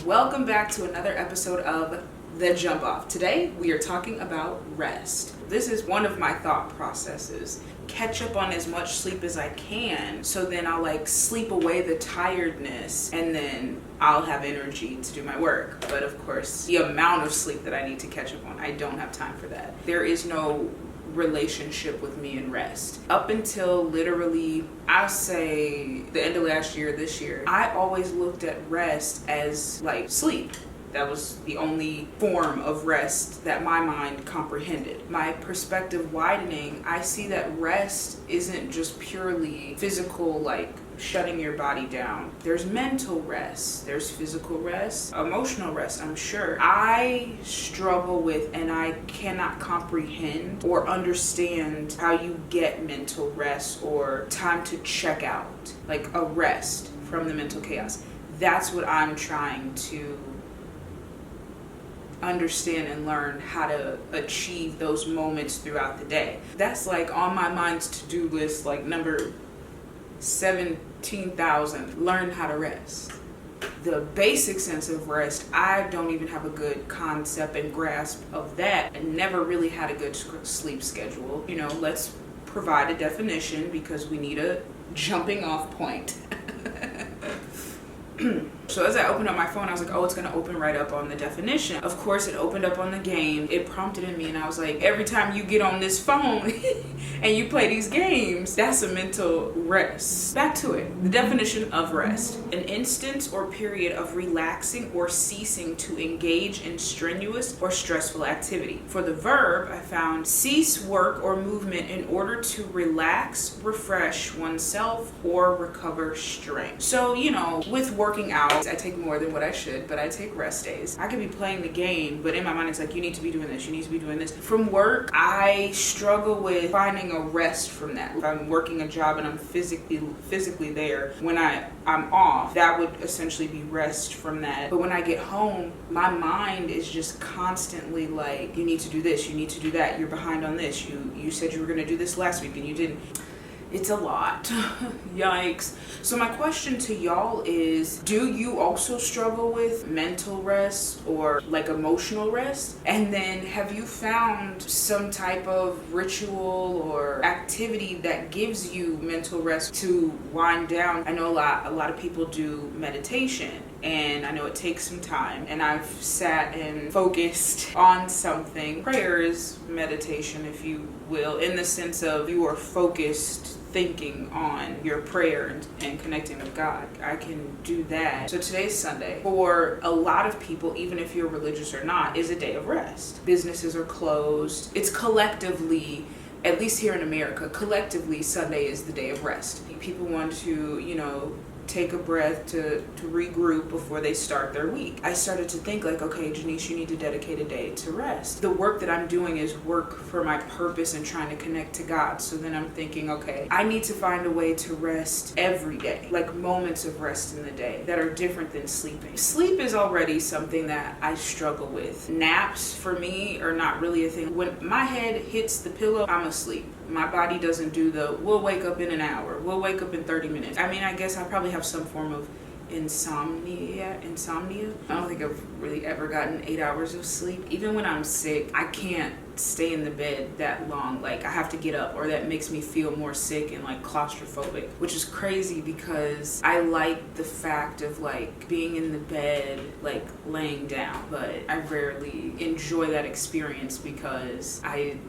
Welcome back to another episode of The Jump Off. Today we are talking about rest. This is one of my thought processes. Catch up on as much sleep as I can, so then I'll sleep away the tiredness and then I'll have energy to do my work. But of course, the amount of sleep that I need to catch up on, I don't have time for that. There is no relationship with me and rest. Up until literally, I'll say the end of last year, this year, I always looked at rest as sleep. That was the only form of rest that my mind comprehended. My perspective widening, I see that rest isn't just purely physical, shutting your body down. There's mental rest, there's physical rest, emotional rest, I'm sure. I struggle with and I cannot comprehend or understand how you get mental rest or time to check out, like a rest from the mental chaos. That's what I'm trying to understand and learn how to achieve those moments throughout the day. That's on my mind's to-do list, number 17,000. Learn how to rest. The basic sense of rest, I don't even have a good concept and grasp of that, and never really had a good sleep schedule. Let's provide a definition because we need a jumping off point. So as I opened up my phone, I was like, oh, it's going to open right up on the definition. Of course, it opened up on the game. It prompted in me, and I was like, every time you get on this phone and you play these games, that's a mental rest. Back to it. The definition of rest: an instance or period of relaxing or ceasing to engage in strenuous or stressful activity. For the verb, I found cease work or movement in order to relax, refresh oneself, or recover strength. So, with working out, I take more than what I should, but I take rest days. I could be playing the game, but in my mind it's you need to be doing this, you need to be doing this. From work, I struggle with finding a rest from that. If I'm working a job and I'm physically there, when I'm off, that would essentially be rest from that. But when I get home, my mind is just constantly you need to do this, you need to do that, you're behind on this, you said you were going to do this last week and you didn't. It's a lot. Yikes. So my question to y'all is, do you also struggle with mental rest or emotional rest? And then have you found some type of ritual or activity that gives you mental rest to wind down? I know a lot of people do meditation, and I know it takes some time, and I've sat and focused on something. Prayer is meditation, if you will, in the sense of you are focused thinking on your prayer and connecting with God. I can do that. So today's Sunday. For a lot of people, even if you're religious or not, is a day of rest. Businesses are closed. It's collectively, at least here in America, collectively Sunday is the day of rest. People want to, take a breath to regroup before they start their week. I started to think okay, Janice, you need to dedicate a day to rest. The work that I'm doing is work for my purpose and trying to connect to God. So then I'm thinking, okay, I need to find a way to rest every day, moments of rest in the day that are different than sleeping. Sleep is already something that I struggle with. Naps for me are not really a thing. When my head hits the pillow, I'm asleep. My body doesn't do we'll wake up in an hour, we'll wake up in 30 minutes. I mean, I guess I probably have some form of insomnia. I don't think I've really ever gotten 8 hours of sleep. Even when I'm sick, I can't stay in the bed that long. I have to get up, or that makes me feel more sick and claustrophobic, which is crazy because I like the fact of being in the bed, laying down, but I rarely enjoy that experience because I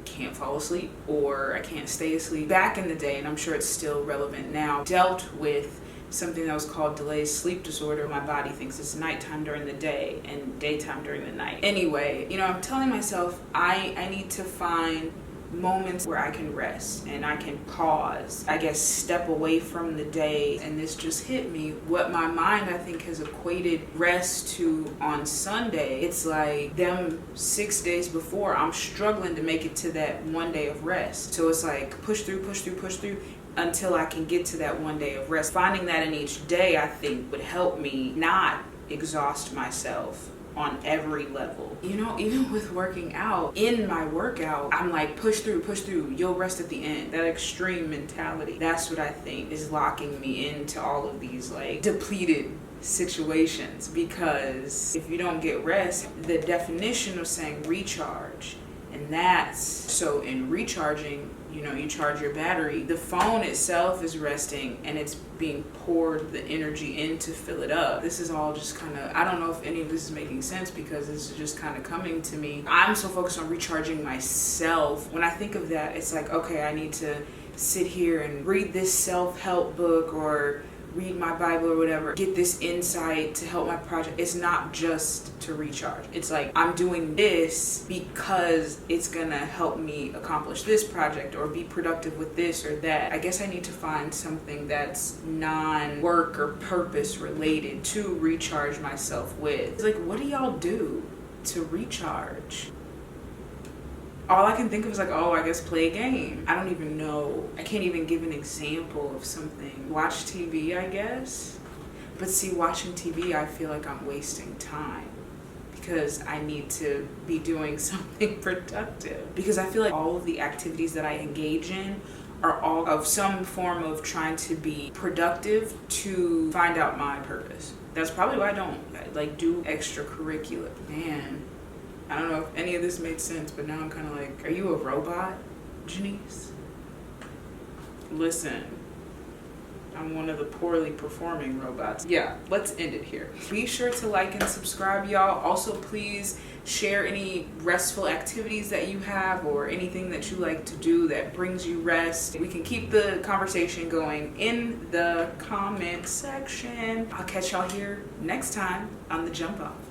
can't fall asleep or I can't stay asleep. Back in the day, and I'm sure it's still relevant now, dealt with something that was called delayed sleep disorder. My body thinks it's nighttime during the day and daytime during the night. Anyway, I'm telling myself I need to find moments where I can rest and I can pause, I guess step away from the day. And this just hit me, what my mind I think has equated rest to on Sunday. It's them 6 days before, I'm struggling to make it to that one day of rest. So it's push through until I can get to that one day of rest. Finding that in each day, I think, would help me not exhaust myself on every level. Even with working out, in my workout, I'm push through, you'll rest at the end. That extreme mentality, that's what I think is locking me into all of these depleted situations, because if you don't get rest, the definition of saying recharge, and that's so in recharging, you know, you charge your battery, the phone itself is resting and it's being poured the energy in to fill it up. This is all just kind of, I don't know if any of this is making sense because this is just kind of coming to me. I'm so focused on recharging myself. When I think of that, it's like, okay, I need to sit here and read this self-help book or read my Bible or whatever, get this insight to help my project. It's not just to recharge. It's like, I'm doing this because it's gonna help me accomplish this project or be productive with this or that. I guess I need to find something that's non-work or purpose related to recharge myself with. It's like, what do y'all do to recharge? All I can think of is like, oh, I guess play a game. I don't even know. I can't even give an example of something. Watch TV, I guess. But see, watching TV, I feel like I'm wasting time because I need to be doing something productive. Because I feel like all of the activities that I engage in are all of some form of trying to be productive to find out my purpose. That's probably why I don't like do extracurricular. Man. I don't know if any of this made sense, but now I'm kind of like, are you a robot, Janice? Listen, I'm one of the poorly performing robots. Yeah, let's end it here. Be sure to like and subscribe, y'all. Also, please share any restful activities that you have or anything that you like to do that brings you rest. We can keep the conversation going in the comment section. I'll catch y'all here next time on The Jump Off.